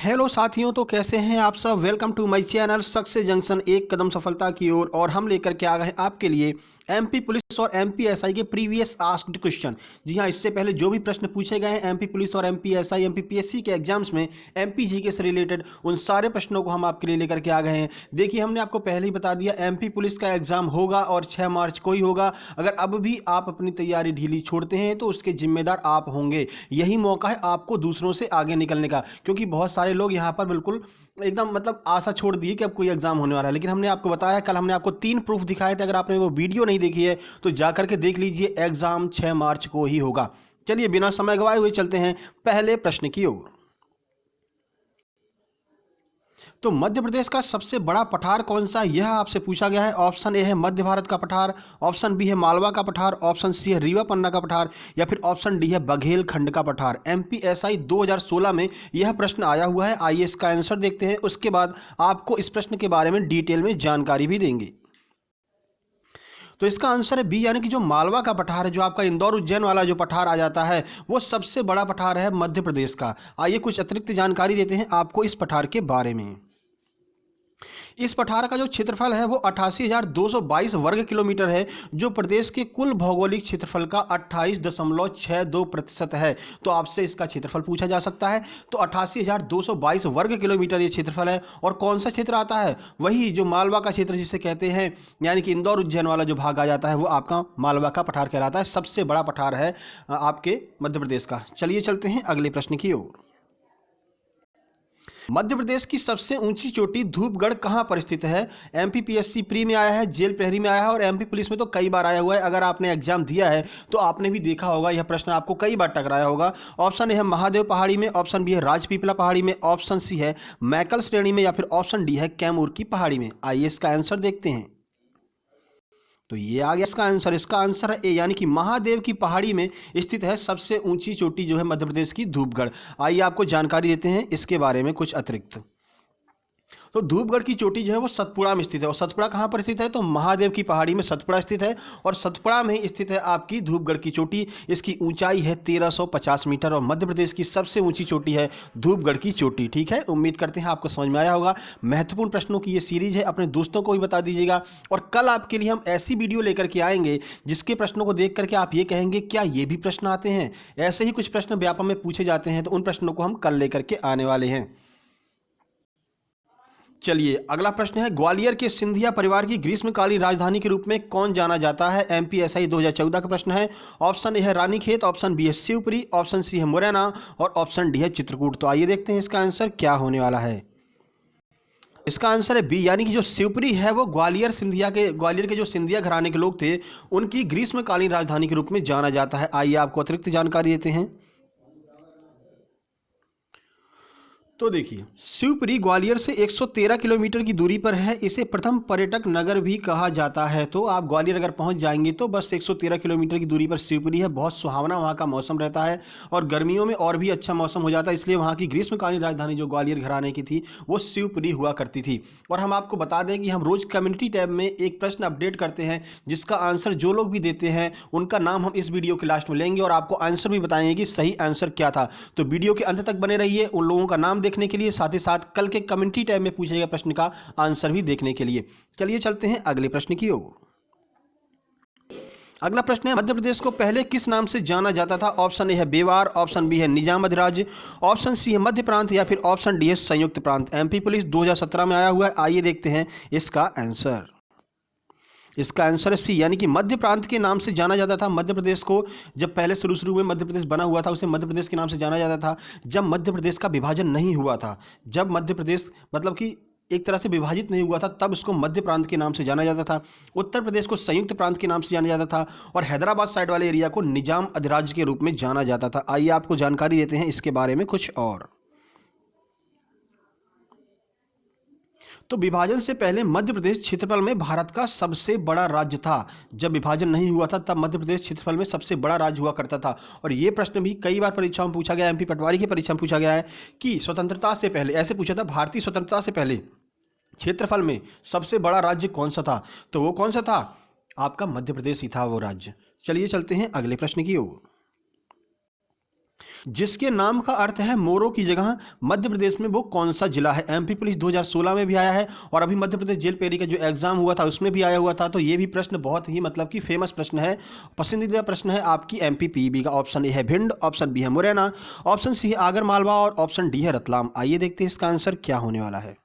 Hello साथियों, तो कैसे हैं आप सब। Welcome to my channel success junction, एक कदम सफलता की ओर। और हम लेकर के आ गए हैं आपके लिए एमपी पुलिस और एमपी एसआई के प्रीवियस आस्क्ड क्वेश्चन। जी हाँ, इससे पहले जो भी प्रश्न पूछे गए हैं एमपी पुलिस और एमपी एसआई एमपी पीएससी के एग्जाम्स में एमपी जीके से रिलेटेड, उन सारे प्रश्नों को हम आपके लिए लेकर के आ गए हैं। देखिए, हमने आपको पहले ही बता दिया एमपी पुलिस का एग्जाम होगा और 6 मार्च को ही होगा। अगर अब भी आप अपनी तैयारी ढीली छोड़ते हैं तो उसके जिम्मेदार आप होंगे। यही मौका है आपको दूसरों से आगे निकलने का, क्योंकि बहुत सारे लोग यहाँ पर बिल्कुल एकदम मतलब आशा छोड़ दी कि अब कोई एग्जाम होने वाला है। लेकिन हमने आपको बताया, कल हमने आपको 3 प्रूफ दिखाए थे। अगर आपने वो वीडियो नहीं देखी है तो जाकर के देख लीजिए, एग्जाम 6 मार्च को ही होगा। चलिए बिना समय गवाए हुए चलते हैं पहले प्रश्न की ओर। तो मध्य प्रदेश का सबसे बड़ा पठार कौन सा है, यह आपसे पूछा गया है। ऑप्शन ए है मध्य भारत का पठार, ऑप्शन बी है मालवा का पठार, ऑप्शन सी है रीवा पन्ना का पठार, या फिर ऑप्शन डी है बघेल खंड का पठार। एमपीएसआई 2016 में यह प्रश्न आया हुआ है। आइए इसका आंसर देखते हैं, उसके बाद आपको इस प्रश्न के बारे में डिटेल में जानकारी भी देंगे। तो इसका आंसर है बी, यानी कि जो मालवा का पठार है, जो आपका इंदौर उज्जैन वाला जो पठार आ जाता है, वो सबसे बड़ा पठार है मध्य प्रदेश का। आइए कुछ अतिरिक्त जानकारी देते हैं आपको इस पठार के बारे में। इस पठार का जो क्षेत्रफल है वो 88,222 वर्ग किलोमीटर है, जो प्रदेश के कुल भौगोलिक क्षेत्रफल का 28.62% है। तो आपसे इसका क्षेत्रफल पूछा जा सकता है। तो 88,222 वर्ग किलोमीटर ये क्षेत्रफल है। और कौन सा क्षेत्र आता है, वही जो मालवा का क्षेत्र जिसे कहते हैं, यानी कि इंदौर उज्जैन वाला जो भाग आ जाता है, वो आपका मालवा का पठार कहलाता है। सबसे बड़ा पठार है आपके मध्य प्रदेश का। चलिए चलते हैं अगले प्रश्न की ओर। मध्य प्रदेश की सबसे ऊंची चोटी धूपगढ़ कहां पर स्थित है। एमपीपीएससी प्री में आया है, जेल प्रहरी में आया है, और एमपी पुलिस में तो कई बार आया हुआ है। अगर आपने एग्जाम दिया है तो आपने भी देखा होगा, यह प्रश्न आपको कई बार टकराया होगा। ऑप्शन ए है महादेव पहाड़ी में, ऑप्शन बी है राजपीपला पहाड़ी में, ऑप्शन सी है मैकल श्रेणी में, या फिर ऑप्शन डी है कैमूर की पहाड़ी में। आइए इसका आंसर देखते हैं। तो ये आ गया इसका आंसर। इसका आंसर है ए, यानी कि महादेव की पहाड़ी में स्थित है सबसे ऊंची चोटी जो है मध्य प्रदेश की, धूपगढ़। आइए आपको जानकारी देते हैं इसके बारे में कुछ अतिरिक्त। तो धूपगढ़ की चोटी जो है वो सतपुड़ा में स्थित है। और सतपुड़ा कहाँ पर स्थित है, तो महादेव की पहाड़ी में सतपुड़ा स्थित है, और सतपुड़ा में ही स्थित है आपकी धूपगढ़ की चोटी। इसकी ऊंचाई है 1350 मीटर, और मध्य प्रदेश की सबसे ऊंची चोटी है धूपगढ़ की चोटी। ठीक है, उम्मीद करते हैं आपको समझ में आया होगा। महत्वपूर्ण प्रश्नों की ये सीरीज है, अपने दोस्तों को भी बता दीजिएगा। और कल आपके लिए हम ऐसी वीडियो लेकर के आएंगे जिसके प्रश्नों को देख करके आप ये कहेंगे क्या ये भी प्रश्न आते हैं। ऐसे ही कुछ प्रश्न व्यापम में पूछे जाते हैं, तो उन प्रश्नों को हम कल लेकर के आने वाले हैं। चलिए अगला प्रश्न है, ग्वालियर के सिंधिया परिवार की ग्रीष्मकालीन राजधानी के रूप में कौन जाना जाता है। एमपीएसआई 2014 का प्रश्न है। ऑप्शन ए है रानीखेत, ऑप्शन बी है शिवपुरी, ऑप्शन सी है मुरैना, और ऑप्शन डी है चित्रकूट। तो आइए देखते हैं इसका आंसर क्या होने वाला है। इसका आंसर है बी, यानी कि जो शिवपुरी है वो ग्वालियर के जो सिंधिया घराने के लोग थे, उनकी ग्रीष्मकालीन राजधानी के रूप में जाना जाता है। आइए आपको अतिरिक्त जानकारी देते हैं। तो देखिए, शिवपुरी ग्वालियर से 113 किलोमीटर की दूरी पर है। इसे प्रथम पर्यटक नगर भी कहा जाता है। तो आप ग्वालियर अगर पहुंच जाएंगे तो बस 113 किलोमीटर की दूरी पर शिवपुरी है। बहुत सुहावना वहां का मौसम रहता है, और गर्मियों में और भी अच्छा मौसम हो जाता है। इसलिए वहां की ग्रीष्मकालीन राजधानी जो ग्वालियर घराने की थी वो शिवपुरी हुआ करती थी। और हम आपको बता दें कि हम रोज कम्युनिटी टैब में एक प्रश्न अपडेट करते हैं, जिसका आंसर जो लोग भी देते हैं उनका नाम हम इस वीडियो के लास्ट में लेंगे, और आपको आंसर भी बताएंगे कि सही आंसर क्या था। तो वीडियो के अंत तक बने रहिए उन लोगों का नाम देखने के लिए, साथ ही साथ कल के कम्युनिटी टैब में पूछे गए प्रश्न का आंसर भी देखने के लिए। चलिए चलते हैं अगले प्रश्न की ओर। अगला प्रश्न है, मध्य प्रदेश को पहले किस नाम से जाना जाता था। ऑप्शन ए है बेवार, ऑप्शन बी है निजाम अधिराज्य, ऑप्शन सी है मध्य प्रांत, या फिर ऑप्शन डी है संयुक्त प्रांत। एमपी पुलिस 2017 में आया हुआ है। आइए देखते हैं इसका आंसर। इसका आंसर है सी, यानी कि मध्य प्रांत के नाम से जाना जाता था मध्य प्रदेश को। जब पहले शुरू में मध्य प्रदेश बना हुआ था, उसे मध्य प्रदेश के नाम से जाना जाता था। जब मध्य प्रदेश का विभाजन नहीं हुआ था, जब मध्य प्रदेश मतलब कि एक तरह से विभाजित नहीं हुआ था, तब उसको मध्य प्रांत के नाम से जाना जाता था। उत्तर प्रदेश को संयुक्त प्रांत के नाम से जाना जाता था, और हैदराबाद साइड वाले एरिया को निजाम अधिराज्य के रूप में जाना जाता था। आइए आपको जानकारी देते हैं इसके बारे में कुछ और। तो विभाजन से पहले मध्य प्रदेश क्षेत्रफल में भारत का सबसे बड़ा राज्य था। जब विभाजन नहीं हुआ था तब मध्य प्रदेश क्षेत्रफल में सबसे बड़ा राज्य हुआ करता था। और ये प्रश्न भी कई बार परीक्षाओं में पूछा गया, एमपी पटवारी की परीक्षा में पूछा गया है कि स्वतंत्रता से पहले, ऐसे पूछा था, भारतीय स्वतंत्रता से पहले क्षेत्रफल में सबसे बड़ा राज्य कौन सा था। तो वो कौन सा था, आपका मध्य प्रदेश ही था वो राज्य। चलिए चलते हैं अगले प्रश्न की ओर। जिसके नाम का अर्थ है मोरों की जगह, मध्य प्रदेश में वो कौन सा जिला है? एमपी पुलिस 2016 में भी आया है और अभी मध्य प्रदेश जेल पेरी का जो एग्जाम हुआ था उसमें भी आया हुआ था। तो ये भी प्रश्न बहुत ही मतलब कि फेमस प्रश्न है, पसंदीदा प्रश्न है आपकी एमपी पीईबी का। ऑप्शन ए है भिंड, ऑप्शन बी है मुरैना, ऑप्शन सी है आगर मालवा और ऑप्शन डी है रतलाम। आइए देखते हैं इसका आंसर क्या होने वाला है।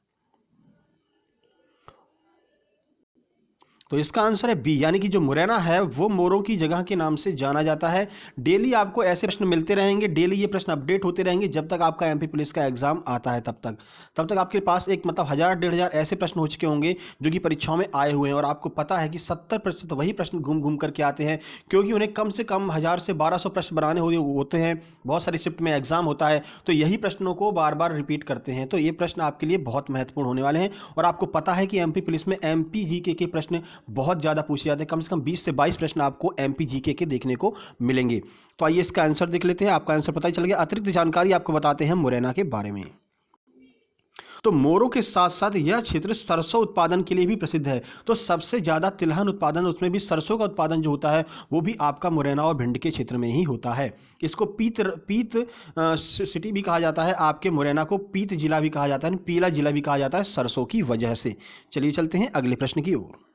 तो इसका आंसर है बी, यानी कि जो मुरैना है वो मोरों की जगह के नाम से जाना जाता है। डेली आपको ऐसे प्रश्न मिलते रहेंगे, डेली ये प्रश्न अपडेट होते रहेंगे जब तक आपका एमपी पुलिस का एग्जाम आता है। तब तक आपके पास एक मतलब 1000-1500 ऐसे प्रश्न हो चुके होंगे जो कि परीक्षाओं में आए हुए हैं और आपको पता है कि 70% वही प्रश्न घूम घूम करके आते हैं, क्योंकि उन्हें कम से कम 1000 से 1200 प्रश्न बनाने होते हैं। बहुत सारी शिफ्ट में एग्जाम होता है, तो यही प्रश्नों को बार बार रिपीट करते हैं। तो ये प्रश्न आपके लिए बहुत महत्वपूर्ण होने वाले हैं और आपको पता है कि एमपी पुलिस में एमपी जीके के प्रश्न बहुत ज़्यादा पूछे जाते हैं। कम से कम 20 से 22 प्रश्न आपको एमपी जीके के देखने को मिलेंगे। तो आइए इसका आंसर देख लेते हैं। आपका आंसर पता ही चल गया। अतिरिक्त जानकारी आपको बताते हैं मुरैना के बारे में। तो मोरों के साथ साथ यह क्षेत्र सरसों उत्पादन के लिए भी प्रसिद्ध है। तो सबसे ज़्यादा तिलहन उत्पादन, उसमें भी सरसों का उत्पादन जो होता है वो भी आपका मुरैना और भिंड के क्षेत्र में ही होता है। इसको पीत सिटी भी कहा जाता है। आपके मुरैना को पीत जिला भी कहा जाता है, पीला जिला भी कहा जाता है सरसों की वजह से। चलिए चलते हैं अगले प्रश्न की ओर।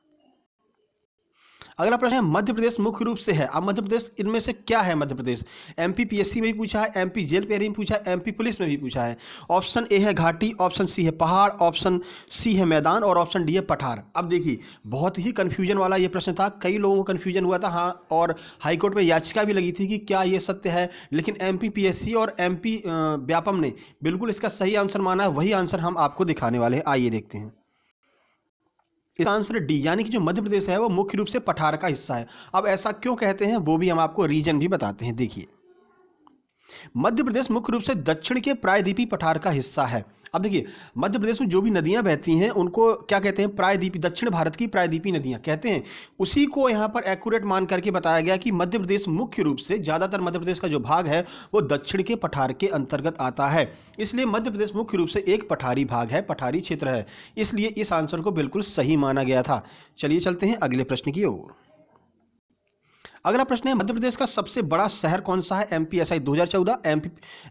अगला प्रश्न है मध्य प्रदेश मुख्य रूप से है। अब मध्य प्रदेश इनमें से क्या है? मध्य प्रदेश एमपी पीएससी में भी पूछा है, एमपी जेल पेरी में पूछा है, एमपी पुलिस में भी पूछा है। ऑप्शन ए है घाटी, ऑप्शन सी है पहाड़, ऑप्शन सी है मैदान और ऑप्शन डी है पठार। अब देखिए बहुत ही कंफ्यूजन वाला ये प्रश्न था, कई लोगों को कंफ्यूजन हुआ था। हाँ, और हाईकोर्ट में याचिका भी लगी थी कि क्या ये सत्य है, लेकिन एमपी पीएससी और एमपी व्यापम ने बिल्कुल इसका सही आंसर माना है। वही आंसर हम आपको दिखाने वाले हैं। आइए देखते हैं। इसका आंसर डी, यानी कि जो मध्य प्रदेश है वो मुख्य रूप से पठार का हिस्सा है। अब ऐसा क्यों कहते हैं वो भी हम आपको रीजन भी बताते हैं। देखिए मध्य प्रदेश मुख्य रूप से दक्षिण के प्रायद्वीपीय पठार का हिस्सा है। अब देखिए मध्य प्रदेश में जो भी नदियां बहती हैं उनको क्या कहते हैं? प्रायद्वीपीय, दक्षिण भारत की प्रायद्वीपीय नदियां कहते हैं। उसी को यहाँ पर एक्यूरेट मान करके बताया गया कि मध्य प्रदेश मुख्य रूप से, ज़्यादातर मध्य प्रदेश का जो भाग है वो दक्षिण के पठार के अंतर्गत आता है। इसलिए मध्य प्रदेश मुख्य रूप से एक पठारी भाग है, पठारी क्षेत्र है। इसलिए इस आंसर को बिल्कुल सही माना गया था। चलिए चलते हैं अगले प्रश्न की ओर। अगला प्रश्न है मध्य प्रदेश का सबसे बड़ा शहर कौन सा है? एमपीएसआई 2014,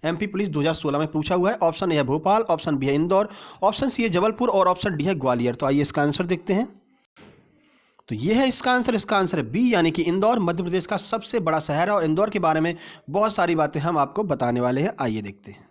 एमपी पुलिस 2016 में पूछा हुआ है। ऑप्शन ए है भोपाल, ऑप्शन बी है इंदौर, ऑप्शन सी है जबलपुर और ऑप्शन डी है ग्वालियर। तो आइए इसका आंसर देखते हैं। तो ये है इसका आंसर। इसका आंसर है बी, यानी कि इंदौर मध्य प्रदेश का सबसे बड़ा शहर है और इंदौर के बारे में बहुत सारी बातें हम आपको बताने वाले हैं। आइए देखते हैं।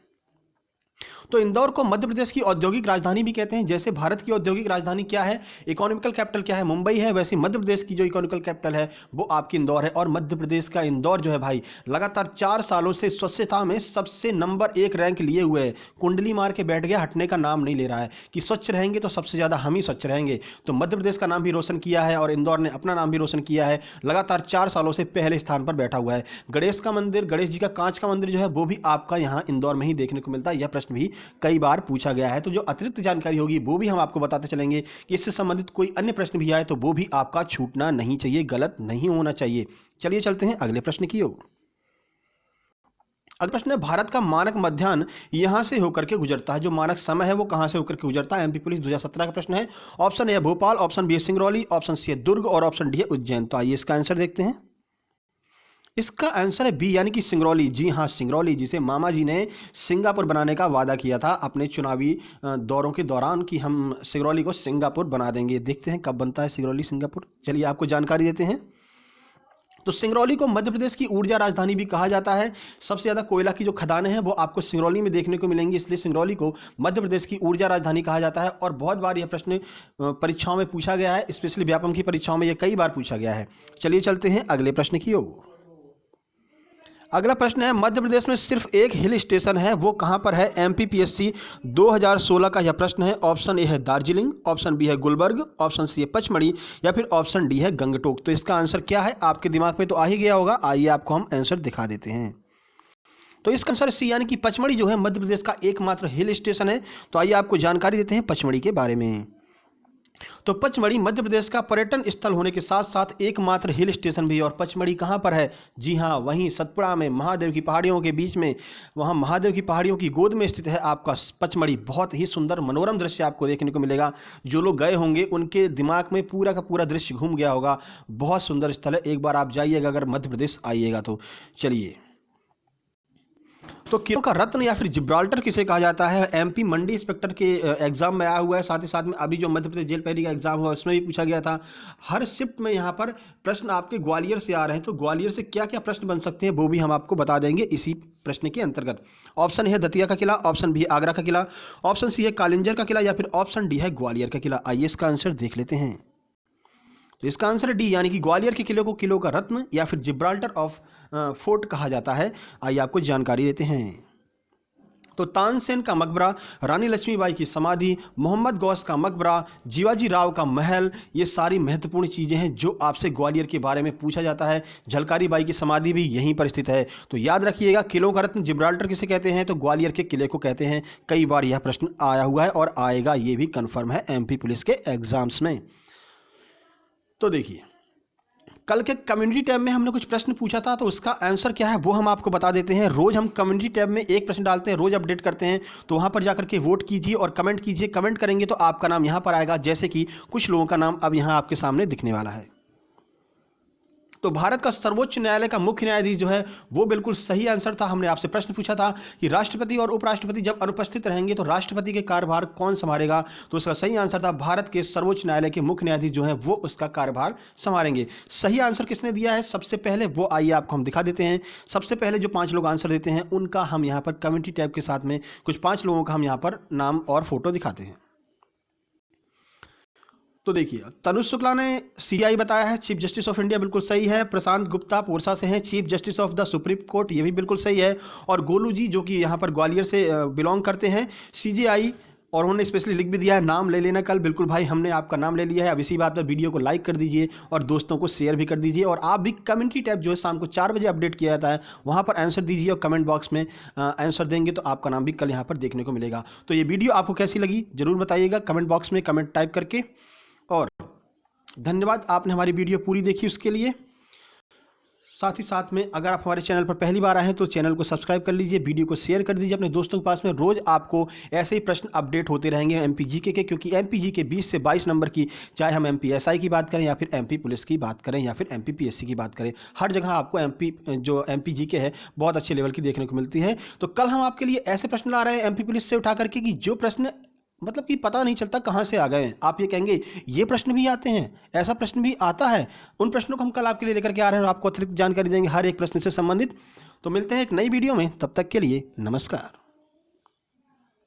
तो इंदौर को मध्य प्रदेश की औद्योगिक राजधानी भी कहते हैं। जैसे भारत की औद्योगिक राजधानी क्या है, इकोनॉमिकल कैपिटल क्या है, मुंबई है, वैसे मध्य प्रदेश की जो इकोनॉमिकल कैपिटल है वो आपकी इंदौर है। और मध्य प्रदेश का इंदौर जो है भाई लगातार 4 सालों से स्वच्छता में सबसे नंबर 1 रैंक लिए हुए है। कुंडली मार के बैठ गया, हटने का नाम नहीं ले रहा है कि स्वच्छ रहेंगे तो सबसे ज़्यादा हम ही स्वच्छ रहेंगे। तो मध्य प्रदेश का नाम भी रोशन किया है और इंदौर ने अपना नाम भी रोशन किया है। लगातार 4 सालों से पहले स्थान पर बैठा हुआ है। गणेश का मंदिर, गणेश जी का कांच का मंदिर जो है वो भी आपका यहाँ इंदौर में ही देखने को मिलता है। यह प्रश्न भी कई बार पूछा गया है। तो जो अतिरिक्त जानकारी होगी वो भी हम आपको बताते चलेंगे कि इससे संबंधित कोई अन्य प्रश्न भी आए तो वो भी आपका छूटना नहीं चाहिए, गलत नहीं होना चाहिए। चलिए चलते हैं अगले प्रश्न की ओर। अगला प्रश्न है भारत का मानक मध्याह्न यहां से होकर के गुजरता है। जो मानक समय है वो कहां से होकर के गुजरता है? एमपी पुलिस 2017 का प्रश्न है। ऑप्शन ए है भोपाल, ऑप्शन बी है सिंगरौली, ऑप्शन सी है दुर्ग और ऑप्शन डी है उज्जैन। तो आइए इसका आंसर देखते हैं। इसका आंसर है बी, यानी कि सिंगरौली। जी हाँ, सिंगरौली, जिसे मामा जी ने सिंगापुर बनाने का वादा किया था अपने चुनावी दौरों के दौरान कि हम सिंगरौली को सिंगापुर बना देंगे। देखते हैं कब बनता है सिंगरौली सिंगापुर। चलिए आपको जानकारी देते हैं। तो सिंगरौली को मध्य प्रदेश की ऊर्जा राजधानी भी कहा जाता है। सबसे ज़्यादा कोयला की जो खदानें हैं वो आपको सिंगरौली में देखने को मिलेंगी, इसलिए सिंगरौली को मध्य प्रदेश की ऊर्जा राजधानी कहा जाता है। और बहुत बार यह प्रश्न परीक्षाओं में पूछा गया है, स्पेशली व्यापम की परीक्षाओं में यह कई बार पूछा गया है। चलिए चलते हैं अगले प्रश्न की ओर। अगला प्रश्न है मध्य प्रदेश में सिर्फ एक हिल स्टेशन है, वो कहां पर है? एमपीपीएससी 2016 का यह प्रश्न है। ऑप्शन ए है दार्जिलिंग, ऑप्शन बी है गुलबर्ग, ऑप्शन सी है पचमढ़ी या फिर ऑप्शन डी है गंगटोक। तो इसका आंसर क्या है? आपके दिमाग में तो आ ही गया होगा। आइए आपको हम आंसर दिखा देते हैं। तो इसका आंसर सी, यानी कि पचमढ़ी जो है मध्य प्रदेश का एकमात्र हिल स्टेशन है। तो आइए आपको जानकारी देते हैं पचमढ़ी के बारे में। तो पचमढ़ी मध्य प्रदेश का पर्यटन स्थल होने के साथ साथ एकमात्र हिल स्टेशन भी है। और पचमढ़ी कहाँ पर है? जी हाँ, वहीं सतपुड़ा में महादेव की पहाड़ियों के बीच में, वहाँ महादेव की पहाड़ियों की गोद में स्थित है आपका पचमढ़ी। बहुत ही सुंदर मनोरम दृश्य आपको देखने को मिलेगा। जो लोग गए होंगे उनके दिमाग में पूरा का पूरा दृश्य घूम गया होगा। बहुत सुंदर स्थल है, एक बार आप जाइएगा अगर मध्य प्रदेश आइएगा तो। चलिए तो किलो का रत्न या फिर जिब्राल्टर किसे कहा जाता है, एमपी मंडी इंस्पेक्टर के एग्जाम में आया हुआ है। साथ ही साथ में अभी जो मध्य प्रदेश जेल प्रहरी का एग्जाम हुआ उसमें भी पूछा गया था। हर शिफ्ट में यहाँ पर प्रश्न आपके ग्वालियर से आ रहे हैं, तो ग्वालियर से क्या क्या प्रश्न बन सकते हैं वो भी हम आपको बता देंगे इसी प्रश्न के अंतर्गत। ऑप्शन है दतिया का किला, ऑप्शन बी आगरा का किला, ऑप्शन सी है कालिंजर का किला या फिर ऑप्शन डी है ग्वालियर का किला। आइए इसका आंसर देख लेते हैं। तो इसका आंसर है डी, यानी कि ग्वालियर के किले को किलो का रत्न या फिर जिब्राल्टर ऑफ फोर्ट कहा जाता है। आइए आपको जानकारी देते हैं। तो तानसेन का मकबरा, रानी लक्ष्मीबाई की समाधि, मोहम्मद गौस का मकबरा, जीवाजी राव का महल, ये सारी महत्वपूर्ण चीज़ें हैं जो आपसे ग्वालियर के बारे में पूछा जाता है। झलकारी बाई की समाधि भी यहीं पर स्थित है। तो याद रखिएगा, किलों का रत्न जिब्राल्टर किसे कहते हैं, तो ग्वालियर के किले को कहते हैं। कई बार यह प्रश्न आया हुआ है और आएगा, ये भी कन्फर्म है एमपी पुलिस के एग्जाम्स में। तो देखिए, कल के कम्युनिटी टैब में हमने कुछ प्रश्न पूछा था, तो उसका आंसर क्या है वो हम आपको बता देते हैं। रोज हम कम्युनिटी टैब में एक प्रश्न डालते हैं, रोज अपडेट करते हैं, तो वहां पर जाकर के वोट कीजिए और कमेंट कीजिए। कमेंट करेंगे तो आपका नाम यहां पर आएगा, जैसे कि कुछ लोगों का नाम अब यहां आपके सामने दिखने वाला है। तो भारत का सर्वोच्च न्यायालय का मुख्य न्यायाधीश जो है वो बिल्कुल सही आंसर था। हमने आपसे प्रश्न पूछा था कि राष्ट्रपति और उपराष्ट्रपति जब अनुपस्थित रहेंगे तो राष्ट्रपति के कार्यभार कौन संभालेगा, तो उसका सही आंसर था भारत के सर्वोच्च न्यायालय के मुख्य न्यायाधीश जो है वो उसका कार्यभार संभालेंगे। सही आंसर किसने दिया है सबसे पहले, वो आइए आपको हम दिखा देते हैं। सबसे पहले जो 5 लोग आंसर देते हैं उनका हम यहाँ पर कम्युनिटी टैब के साथ में कुछ 5 लोगों का हम यहाँ पर नाम और फोटो दिखाते हैं। तो देखिए, तनुज शुक्ला ने सीआई बताया है, चीफ जस्टिस ऑफ इंडिया, बिल्कुल सही है। प्रशांत गुप्ता पोरसा से हैं, chief justice of the supreme court, ये भी बिल्कुल सही है। और गोलू जी जो कि यहाँ पर ग्वालियर से बिलोंग करते हैं, सीजेआई, और उन्होंने स्पेशली लिख भी दिया है नाम ले लेना कल। बिल्कुल भाई, हमने आपका नाम ले लिया है। अब इसी बात पर वीडियो को लाइक कर दीजिए और दोस्तों को शेयर भी कर दीजिए। और आप भी कम्युनिटी टैब जो है शाम को 4 बजे अपडेट किया जाता है, वहाँ पर आंसर दीजिए और कमेंट बॉक्स में आंसर देंगे तो आपका नाम भी कल यहाँ पर देखने को मिलेगा। तो ये वीडियो आपको कैसी लगी जरूर बताइएगा कमेंट बॉक्स में कमेंट टाइप करके। और धन्यवाद, आपने हमारी वीडियो पूरी देखी उसके लिए। साथ ही साथ में अगर आप हमारे चैनल पर पहली बार आए हैं तो चैनल को सब्सक्राइब कर लीजिए, वीडियो को शेयर कर दीजिए अपने दोस्तों के पास में। रोज आपको ऐसे ही प्रश्न अपडेट होते रहेंगे एमपीजीके के, क्योंकि एमपीजीके 20 से 22 नंबर की, चाहे हम एमपीएसआई की बात करें या फिर एमपी पुलिस की बात करें या फिर एमपीपीएससी की बात करें, हर जगह आपको एमपीजीके है बहुत अच्छे लेवल की देखने को मिलती है। तो कल हम आपके लिए ऐसे प्रश्न ला रहे हैं एमपी पुलिस से उठा करके कि जो प्रश्न मतलब कि पता नहीं चलता कहाँ से आ गए हैं। आप ये कहेंगे ये प्रश्न भी आते हैं, ऐसा प्रश्न भी आता है। उन प्रश्नों को हम कल आपके लिए लेकर के आ रहे हैं और आपको अतिरिक्त जानकारी देंगे हर एक प्रश्न से संबंधित। तो मिलते हैं एक नई वीडियो में, तब तक के लिए नमस्कार।